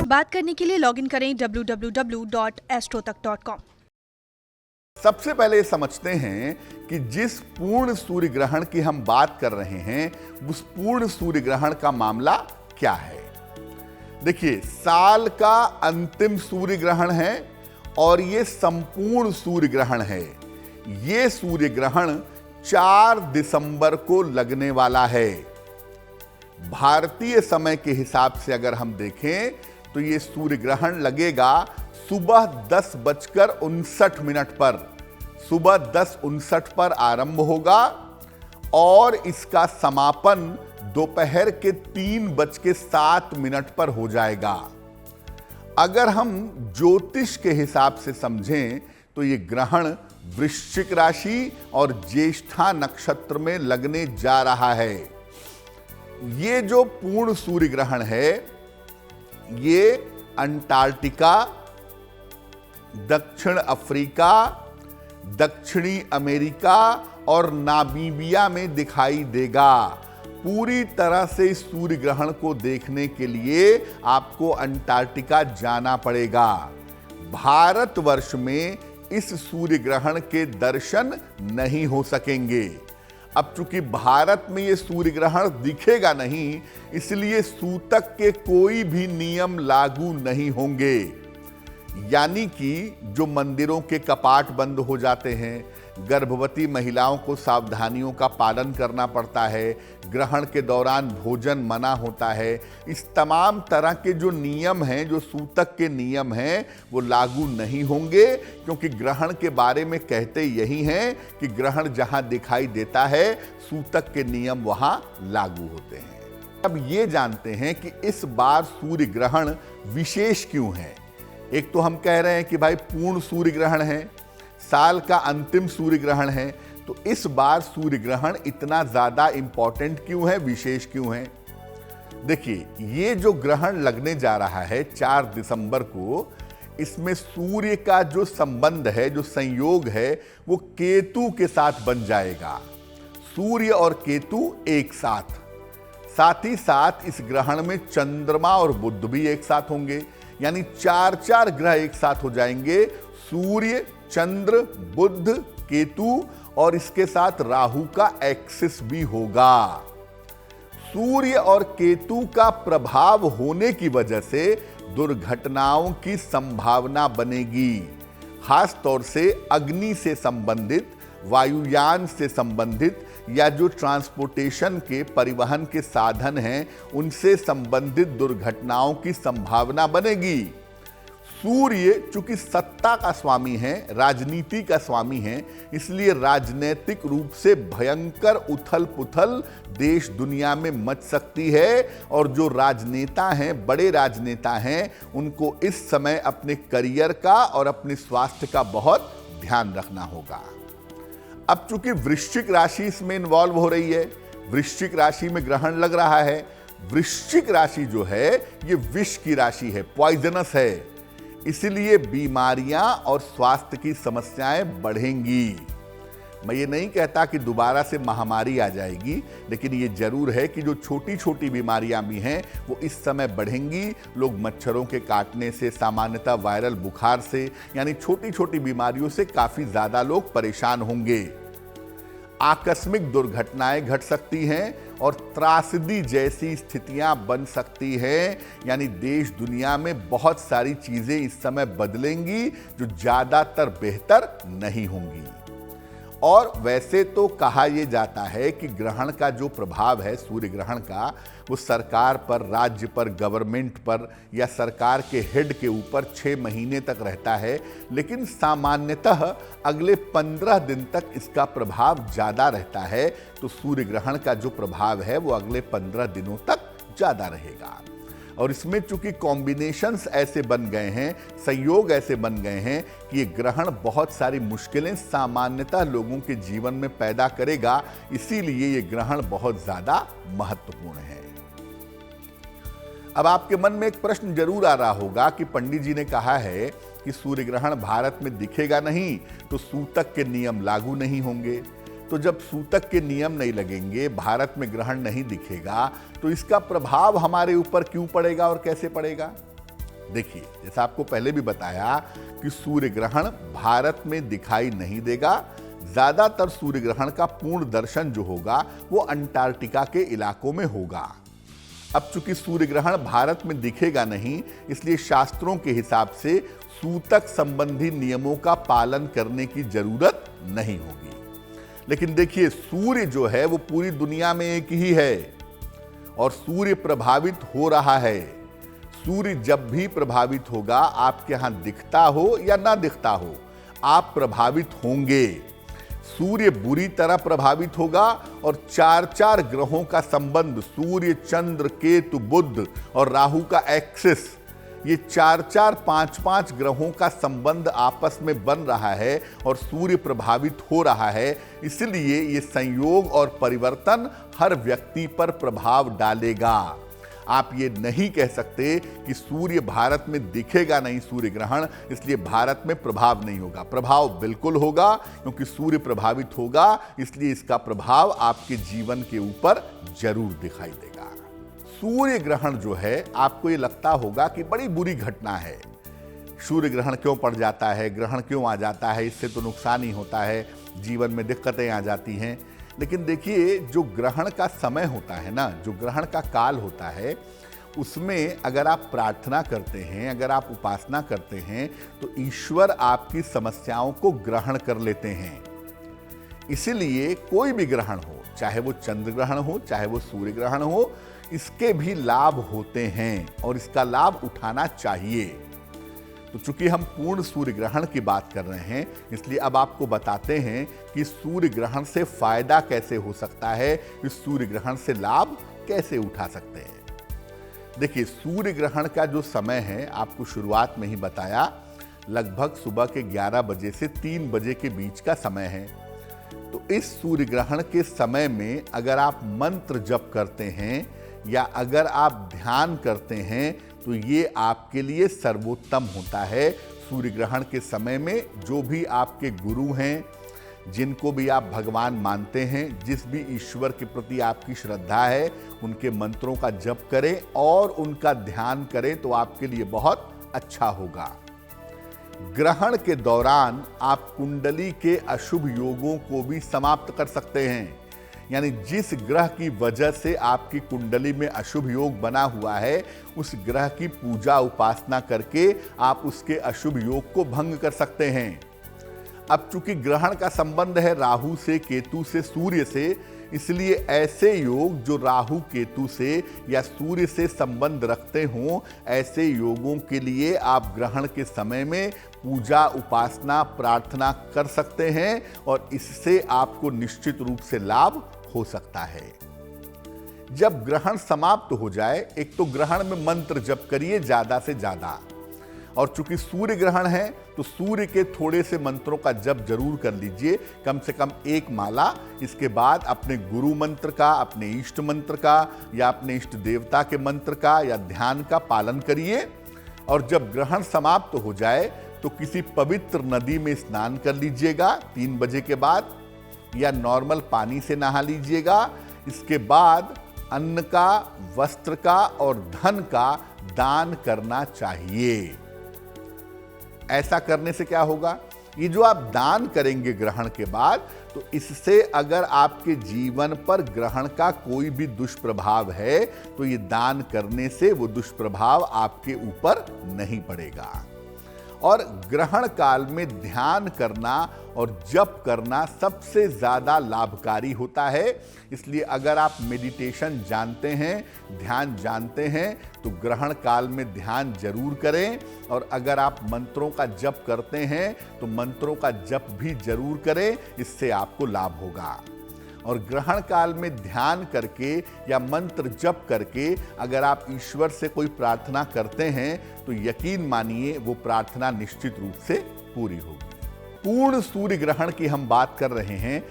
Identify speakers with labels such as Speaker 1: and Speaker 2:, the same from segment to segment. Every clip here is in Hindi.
Speaker 1: बात करने के लिए लॉगिन करें www.astrotak.com।
Speaker 2: सबसे पहले समझते हैं कि जिस पूर्ण सूर्य ग्रहण की हम बात कर रहे हैं उस पूर्ण सूर्य ग्रहण का मामला क्या है। देखिए, साल का अंतिम सूर्य ग्रहण है और यह संपूर्ण सूर्य ग्रहण है। यह सूर्य ग्रहण 4 दिसंबर को लगने वाला है। भारतीय समय के हिसाब से अगर हम देखें तो यह सूर्य ग्रहण लगेगा सुबह 10:59 पर। सुबह 10:59 पर आरंभ होगा और इसका समापन दोपहर के 3:07 पर हो जाएगा। अगर हम ज्योतिष के हिसाब से समझें तो यह ग्रहण वृश्चिक राशि और ज्येष्ठा नक्षत्र में लगने जा रहा है। ये जो पूर्ण सूर्य ग्रहण है ये अंटार्कटिका, दक्षिण अफ्रीका, दक्षिणी अमेरिका और नामीबिया में दिखाई देगा। पूरी तरह से इस सूर्य ग्रहण को देखने के लिए आपको अंटार्कटिका जाना पड़ेगा। भारतवर्ष में इस सूर्य ग्रहण के दर्शन नहीं हो सकेंगे। अब चूंकि भारत में यह सूर्य ग्रहण दिखेगा नहीं, इसलिए सूतक के कोई भी नियम लागू नहीं होंगे। यानी कि जो मंदिरों के कपाट बंद हो जाते हैं, गर्भवती महिलाओं को सावधानियों का पालन करना पड़ता है, ग्रहण के दौरान भोजन मना होता है, इस तमाम तरह के जो नियम हैं, जो सूतक के नियम हैं, वो लागू नहीं होंगे, क्योंकि ग्रहण के बारे में कहते यही हैं कि ग्रहण जहां दिखाई देता है सूतक के नियम वहां लागू होते हैं। अब ये जानते हैं कि इस बार सूर्य ग्रहण विशेष क्यों है। एक तो हम कह रहे हैं कि भाई पूर्ण सूर्य ग्रहण है, साल का अंतिम सूर्य ग्रहण है, तो इस बार सूर्य ग्रहण इतना ज्यादा इंपॉर्टेंट क्यों है, विशेष क्यों है। देखिए, ये जो ग्रहण लगने जा रहा है 4 दिसंबर को, इसमें सूर्य का जो संबंध है, जो संयोग है, वो केतु के साथ बन जाएगा। सूर्य और केतु एक साथ ही साथ इस ग्रहण में चंद्रमा और बुध भी एक साथ होंगे। यानी 4 ग्रह एक साथ हो जाएंगे, सूर्य, चंद्र, बुध, केतु, और इसके साथ राहु का एक्सिस भी होगा। सूर्य और केतु का प्रभाव होने की वजह से दुर्घटनाओं की संभावना बनेगी। खास तौर से अग्नि से संबंधित, वायुयान से संबंधित, या जो ट्रांसपोर्टेशन के, परिवहन के साधन हैं, उनसे संबंधित दुर्घटनाओं की संभावना बनेगी। सूर्य चूंकि सत्ता का स्वामी है, राजनीति का स्वामी है, इसलिए राजनीतिक रूप से भयंकर उथल पुथल देश दुनिया में मच सकती है। और जो राजनेता हैं, बड़े राजनेता हैं, उनको इस समय अपने करियर का और अपने स्वास्थ्य का बहुत ध्यान रखना होगा। अब चूंकि वृश्चिक राशि इसमें इन्वॉल्व हो रही है, वृश्चिक राशि में ग्रहण लग रहा है। वृश्चिक राशि जो है ये विष की राशि है, पॉइजनस है, इसलिए बीमारियां और स्वास्थ्य की समस्याएं बढ़ेंगी। मैं ये नहीं कहता कि दोबारा से महामारी आ जाएगी, लेकिन ये जरूर है कि जो छोटी छोटी बीमारियां भी हैं वो इस समय बढ़ेंगी। लोग मच्छरों के काटने से, सामान्यतः वायरल बुखार से, यानी छोटी छोटी बीमारियों से काफी ज्यादा लोग परेशान होंगे। आकस्मिक दुर्घटनाएं घट सकती हैं और त्रासदी जैसी स्थितियां बन सकती हैं। यानी देश दुनिया में बहुत सारी चीजें इस समय बदलेंगी जो ज्यादातर बेहतर नहीं होंगी। और वैसे तो कहा यह जाता है कि ग्रहण का जो प्रभाव है, सूर्य ग्रहण का, वो सरकार पर, राज्य पर, गवर्नमेंट पर या सरकार के हेड के ऊपर 6 महीने तक रहता है, लेकिन सामान्यतः अगले 15 दिन तक इसका प्रभाव ज़्यादा रहता है। तो सूर्य ग्रहण का जो प्रभाव है वो अगले 15 दिनों तक ज़्यादा रहेगा। और इसमें चूंकि कॉम्बिनेशंस ऐसे बन गए हैं, संयोग ऐसे बन गए हैं कि ये ग्रहण बहुत सारी मुश्किलें सामान्यतः लोगों के जीवन में पैदा करेगा, इसीलिए ये ग्रहण बहुत ज्यादा महत्वपूर्ण है। अब आपके मन में एक प्रश्न जरूर आ रहा होगा कि पंडित जी ने कहा है कि सूर्य ग्रहण भारत में दिखेगा नहीं तो सूतक के नियम लागू नहीं होंगे। तो जब सूतक के नियम नहीं लगेंगे, भारत में ग्रहण नहीं दिखेगा, तो इसका प्रभाव हमारे ऊपर क्यों पड़ेगा और कैसे पड़ेगा? देखिए, जैसा आपको पहले भी बताया कि सूर्य ग्रहण भारत में दिखाई नहीं देगा। ज्यादातर सूर्य ग्रहण का पूर्ण दर्शन जो होगा वो अंटार्कटिका के इलाकों में होगा। अब चूंकि सूर्य ग्रहण भारत में दिखेगा नहीं, इसलिए शास्त्रों के हिसाब से सूतक संबंधी नियमों का पालन करने की जरूरत नहीं होगी। लेकिन देखिए, सूर्य जो है वो पूरी दुनिया में एक ही है और सूर्य प्रभावित हो रहा है। सूर्य जब भी प्रभावित होगा, आपके यहां दिखता हो या ना दिखता हो, आप प्रभावित होंगे। सूर्य बुरी तरह प्रभावित होगा और 4-4 ग्रहों का संबंध, सूर्य, चंद्र, केतु, बुध और राहु का एक्सिस, ये 4-4, 5-5 ग्रहों का संबंध आपस में बन रहा है और सूर्य प्रभावित हो रहा है। इसलिए ये संयोग और परिवर्तन हर व्यक्ति पर प्रभाव डालेगा। आप ये नहीं कह सकते कि सूर्य भारत में दिखेगा नहीं सूर्य ग्रहण, इसलिए भारत में प्रभाव नहीं होगा। प्रभाव बिल्कुल होगा, क्योंकि सूर्य प्रभावित होगा, इसलिए इसका प्रभाव आपके जीवन के ऊपर जरूर दिखाई देगा। सूर्य ग्रहण जो है, आपको ये लगता होगा कि बड़ी बुरी घटना है। सूर्य ग्रहण क्यों पड़ जाता है, ग्रहण क्यों आ जाता है, इससे तो नुकसान ही होता है, जीवन में दिक्कतें आ जाती हैं। लेकिन देखिए, जो ग्रहण का समय होता है ना, जो ग्रहण का काल होता है, उसमें अगर आप प्रार्थना करते हैं, अगर आप उपासना करते हैं, तो ईश्वर आपकी समस्याओं को ग्रहण कर लेते हैं। इसीलिए कोई भी ग्रहण हो, चाहे वो चंद्र ग्रहण हो, चाहे वो सूर्य ग्रहण हो, इसके भी लाभ होते हैं और इसका लाभ उठाना चाहिए। तो चूंकि हम पूर्ण सूर्य ग्रहण की बात कर रहे हैं, इसलिए अब आपको बताते हैं कि सूर्य ग्रहण से फायदा कैसे हो सकता है, इस सूर्य ग्रहण से लाभ कैसे उठा सकते हैं। देखिए, सूर्य ग्रहण का जो समय है, आपको शुरुआत में ही बताया, लगभग सुबह के 11 बजे से 3 बजे के बीच का समय है। तो इस सूर्य ग्रहण के समय में अगर आप मंत्र जप करते हैं या अगर आप ध्यान करते हैं, तो ये आपके लिए सर्वोत्तम होता है। सूर्य ग्रहण के समय में जो भी आपके गुरु हैं, जिनको भी आप भगवान मानते हैं, जिस भी ईश्वर के प्रति आपकी श्रद्धा है, उनके मंत्रों का जप करें और उनका ध्यान करें, तो आपके लिए बहुत अच्छा होगा। ग्रहण के दौरान आप कुंडली के अशुभ योगों को भी समाप्त कर सकते हैं। यानी जिस ग्रह की वजह से आपकी कुंडली में अशुभ योग बना हुआ है, उस ग्रह की पूजा उपासना करके आप उसके अशुभ योग को भंग कर सकते हैं। अब चूंकि ग्रहण का संबंध है राहु से, केतु से, सूर्य से, इसलिए ऐसे योग जो राहु केतु से या सूर्य से संबंध रखते हों, ऐसे योगों के लिए आप ग्रहण के समय में पूजा उपासना प्रार्थना कर सकते हैं और इससे आपको निश्चित रूप से लाभ हो सकता है। जब ग्रहण समाप्त हो जाए, एक तो ग्रहण में मंत्र जप करिए ज्यादा से ज्यादा, और चूंकि सूर्य ग्रहण है तो सूर्य के थोड़े से मंत्रों का जप जरूर कर लीजिए, कम से कम 1 माला। इसके बाद अपने गुरु मंत्र का, अपने इष्ट मंत्र का या अपने इष्ट देवता के मंत्र का या ध्यान का पालन करिए। और जब ग्रहण समाप्त हो जाए तो किसी पवित्र नदी में स्नान कर लीजिएगा 3 बजे के बाद, या नॉर्मल पानी से नहा लीजिएगा। इसके बाद अन्न का, वस्त्र का और धन का दान करना चाहिए। ऐसा करने से क्या होगा, ये जो आप दान करेंगे ग्रहण के बाद, तो इससे अगर आपके जीवन पर ग्रहण का कोई भी दुष्प्रभाव है, तो ये दान करने से वो दुष्प्रभाव आपके ऊपर नहीं पड़ेगा। और ग्रहण काल में ध्यान करना और जप करना सबसे ज़्यादा लाभकारी होता है। इसलिए अगर आप मेडिटेशन जानते हैं, ध्यान जानते हैं, तो ग्रहण काल में ध्यान जरूर करें। और अगर आप मंत्रों का जप करते हैं, तो मंत्रों का जप भी जरूर करें, इससे आपको लाभ होगा। और ग्रहण काल में ध्यान करके या मंत्र जप करके अगर आप ईश्वर से कोई प्रार्थना करते हैं, तो यकीन मानिए वो प्रार्थना निश्चित रूप से पूरी होगी। पूर्ण सूर्य ग्रहण की हम बात कर रहे हैं।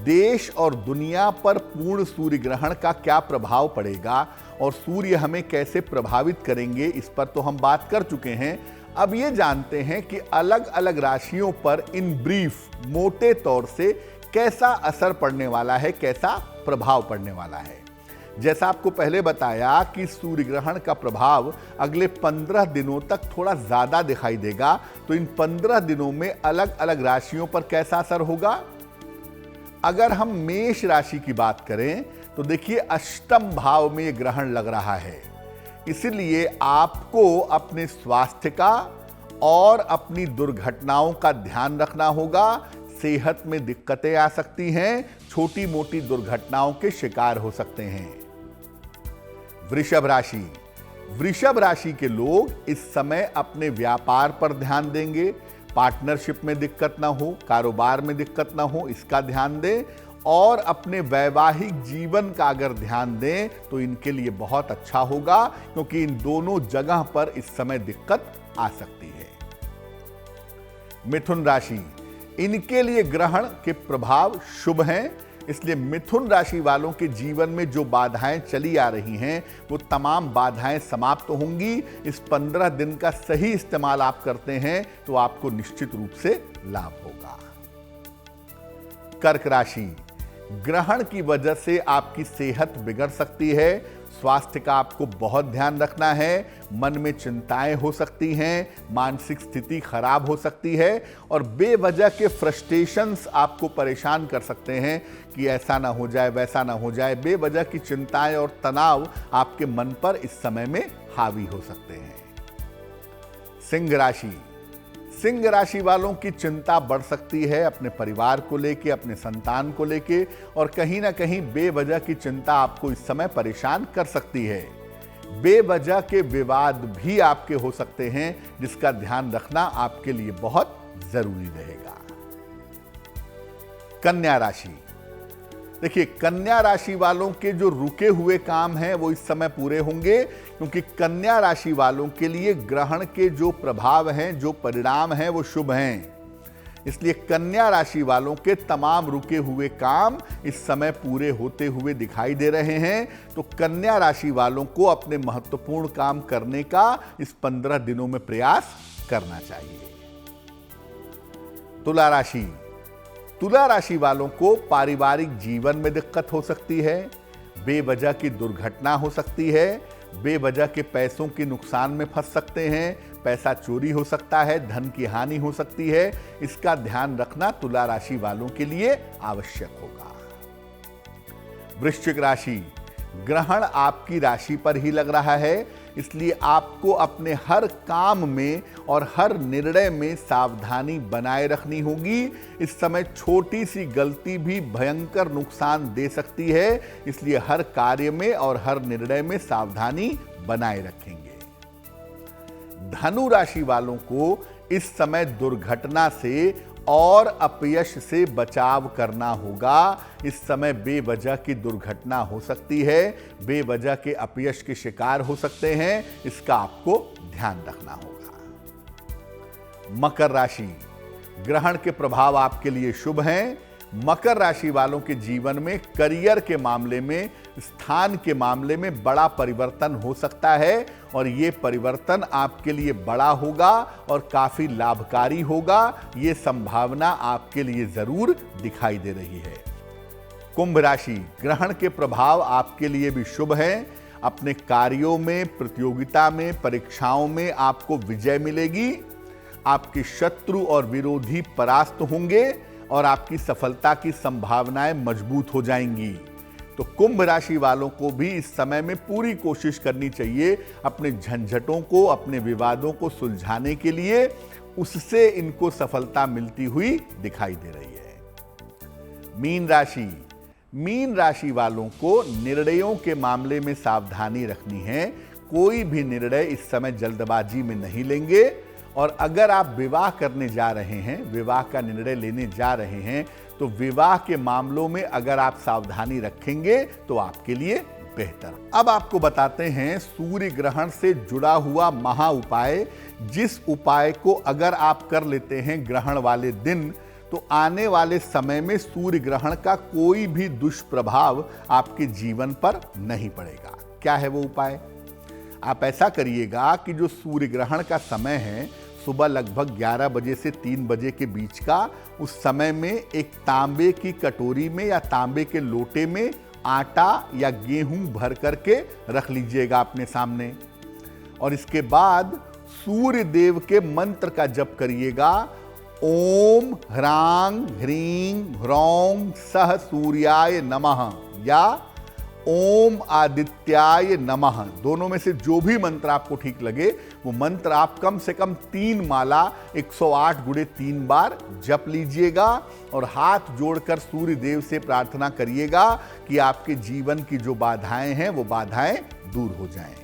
Speaker 2: देश और दुनिया पर पूर्ण सूर्य ग्रहण का क्या प्रभाव पड़ेगा और सूर्य हमें कैसे प्रभावित करेंगे, इस पर तो हम बात कर चुके हैं। अब ये जानते हैं कि अलग अलग राशियों पर इन ब्रीफ, मोटे तौर से कैसा असर पड़ने वाला है, कैसा प्रभाव पड़ने वाला है। जैसा आपको पहले बताया कि सूर्य ग्रहण का प्रभाव अगले 15 दिनों तक थोड़ा ज्यादा दिखाई देगा, तो इन 15 दिनों में अलग अलग राशियों पर कैसा असर होगा। अगर हम मेष राशि की बात करें तो देखिए अष्टम भाव में यह ग्रहण लग रहा है, इसलिए आपको अपने स्वास्थ्य का और अपनी दुर्घटनाओं का ध्यान रखना होगा। सेहत में दिक्कतें आ सकती हैं, छोटी मोटी दुर्घटनाओं के शिकार हो सकते हैं। वृषभ राशि, वृषभ राशि के लोग इस समय अपने व्यापार पर ध्यान देंगे, पार्टनरशिप में दिक्कत ना हो, कारोबार में दिक्कत ना हो, इसका ध्यान दें। और अपने वैवाहिक जीवन का अगर ध्यान दें तो इनके लिए बहुत अच्छा होगा, क्योंकि इन दोनों जगह पर इस समय दिक्कत आ सकती है। मिथुन राशि, इनके लिए ग्रहण के प्रभाव शुभ हैं, इसलिए मिथुन राशि वालों के जीवन में जो बाधाएं चली आ रही हैं वो तमाम बाधाएं समाप्त होंगी। इस 15 दिन का सही इस्तेमाल आप करते हैं तो आपको निश्चित रूप से लाभ होगा। कर्क राशि, ग्रहण की वजह से आपकी सेहत बिगड़ सकती है, स्वास्थ्य का आपको बहुत ध्यान रखना है, मन में चिंताएं हो सकती हैं, मानसिक स्थिति खराब हो सकती है और बेवजह के फ्रस्ट्रेशंस आपको परेशान कर सकते हैं कि ऐसा ना हो जाए, वैसा ना हो जाए। बेवजह की चिंताएं और तनाव आपके मन पर इस समय में हावी हो सकते हैं। सिंह राशि, सिंह राशि वालों की चिंता बढ़ सकती है अपने परिवार को लेके, अपने संतान को लेके, और कहीं ना कहीं बेवजह की चिंता आपको इस समय परेशान कर सकती है। बेवजह के विवाद भी आपके हो सकते हैं, जिसका ध्यान रखना आपके लिए बहुत जरूरी रहेगा। कन्या राशि, देखिए कन्या राशि वालों के जो रुके हुए काम हैं वो इस समय पूरे होंगे, क्योंकि कन्या राशि वालों के लिए ग्रहण के जो प्रभाव हैं, जो परिणाम हैं वो शुभ हैं। इसलिए कन्या राशि वालों के तमाम रुके हुए काम इस समय पूरे होते हुए दिखाई दे रहे हैं। तो कन्या राशि वालों को अपने महत्वपूर्ण काम करने का इस 15 दिनों में प्रयास करना चाहिए। तुला राशि, तुला राशि वालों को पारिवारिक जीवन में दिक्कत हो सकती है, बेवजह की दुर्घटना हो सकती है, बेवजह के पैसों के नुकसान में फंस सकते हैं, पैसा चोरी हो सकता है, धन की हानि हो सकती है। इसका ध्यान रखना तुला राशि वालों के लिए आवश्यक होगा। वृश्चिक राशि, ग्रहण आपकी राशि पर ही लग रहा है, इसलिए आपको अपने हर काम में और हर निर्णय में सावधानी बनाए रखनी होगी। इस समय छोटी सी गलती भी भयंकर नुकसान दे सकती है, इसलिए हर कार्य में और हर निर्णय में सावधानी बनाए रखेंगे। धनु राशि वालों को इस समय दुर्घटना से और अपयश से बचाव करना होगा। इस समय बेवजह की दुर्घटना हो सकती है, बेवजह के अपयश के शिकार हो सकते हैं, इसका आपको ध्यान रखना होगा। मकर राशि, ग्रहण के प्रभाव आपके लिए शुभ हैं। मकर राशि वालों के जीवन में करियर के मामले में, स्थान के मामले में बड़ा परिवर्तन हो सकता है और ये परिवर्तन आपके लिए बड़ा होगा और काफी लाभकारी होगा। ये संभावना आपके लिए जरूर दिखाई दे रही है। कुंभ राशि, ग्रहण के प्रभाव आपके लिए भी शुभ हैं। अपने कार्यों में, प्रतियोगिता में, परीक्षाओं में आपको विजय मिलेगी। आपके शत्रु और विरोधी परास्त होंगे और आपकी सफलता की संभावनाएं मजबूत हो जाएंगी। तो कुंभ राशि वालों को भी इस समय में पूरी कोशिश करनी चाहिए अपने झंझटों को, अपने विवादों को सुलझाने के लिए। उससे इनको सफलता मिलती हुई दिखाई दे रही है। मीन राशि, मीन राशि वालों को निर्णयों के मामले में सावधानी रखनी है। कोई भी निर्णय इस समय जल्दबाजी में नहीं लेंगे, और अगर आप विवाह करने जा रहे हैं, विवाह का निर्णय लेने जा रहे हैं, तो विवाह के मामलों में अगर आप सावधानी रखेंगे तो आपके लिए बेहतर। अब आपको बताते हैं सूर्य ग्रहण से जुड़ा हुआ महा उपाय, जिस उपाय को अगर आप कर लेते हैं ग्रहण वाले दिन, तो आने वाले समय में सूर्य ग्रहण का कोई भी दुष्प्रभाव आपके जीवन पर नहीं पड़ेगा। क्या है वो उपाय? आप ऐसा करिएगा कि जो सूर्य ग्रहण का समय है सुबह लगभग 11 बजे से 3 बजे के बीच का, उस समय में एक तांबे की कटोरी में या तांबे के लोटे में आटा या गेहूं भर करके रख लीजिएगा अपने सामने। और इसके बाद सूर्य देव के मंत्र का जप करिएगा। ओम ह्रांग ह्रीं ह्रौं सह सूर्याय नमः या ओम आदित्याय नमः, दोनों में से जो भी मंत्र आपको ठीक लगे वो मंत्र आप कम से कम 3 माला 108 गुणे 3 बार जप लीजिएगा और हाथ जोड़कर सूर्य देव से प्रार्थना करिएगा कि आपके जीवन की जो बाधाएं हैं वो बाधाएं दूर हो जाएं।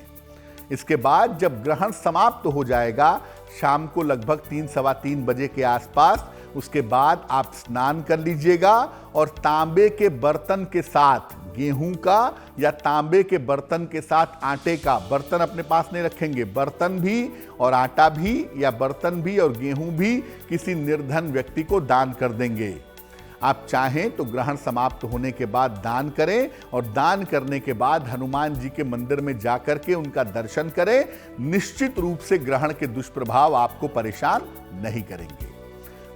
Speaker 2: इसके बाद जब ग्रहण समाप्त हो जाएगा शाम को लगभग 3-3:15 बजे के आसपास, उसके बाद आप स्नान कर लीजिएगा और तांबे के बर्तन के साथ गेहूं का या तांबे के बर्तन के साथ आटे का बर्तन अपने पास नहीं रखेंगे, बर्तन भी और आटा भी या बर्तन भी और गेहूं भी किसी निर्धन व्यक्ति को दान कर देंगे। आप चाहें तो ग्रहण समाप्त होने के बाद दान करें और दान करने के बाद हनुमान जी के मंदिर में जाकर के उनका दर्शन करें। निश्चित रूप से ग्रहण के दुष्प्रभाव आपको परेशान नहीं करेंगे।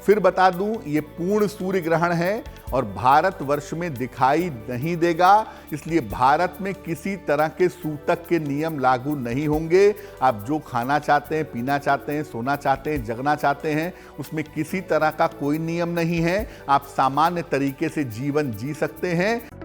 Speaker 2: फिर बता दूं, ये पूर्ण सूर्य ग्रहण है और भारतवर्ष में दिखाई नहीं देगा, इसलिए भारत में किसी तरह के सूतक के नियम लागू नहीं होंगे। आप जो खाना चाहते हैं, पीना चाहते हैं, सोना चाहते हैं, जगना चाहते हैं, उसमें किसी तरह का कोई नियम नहीं है। आप सामान्य तरीके से जीवन जी सकते हैं।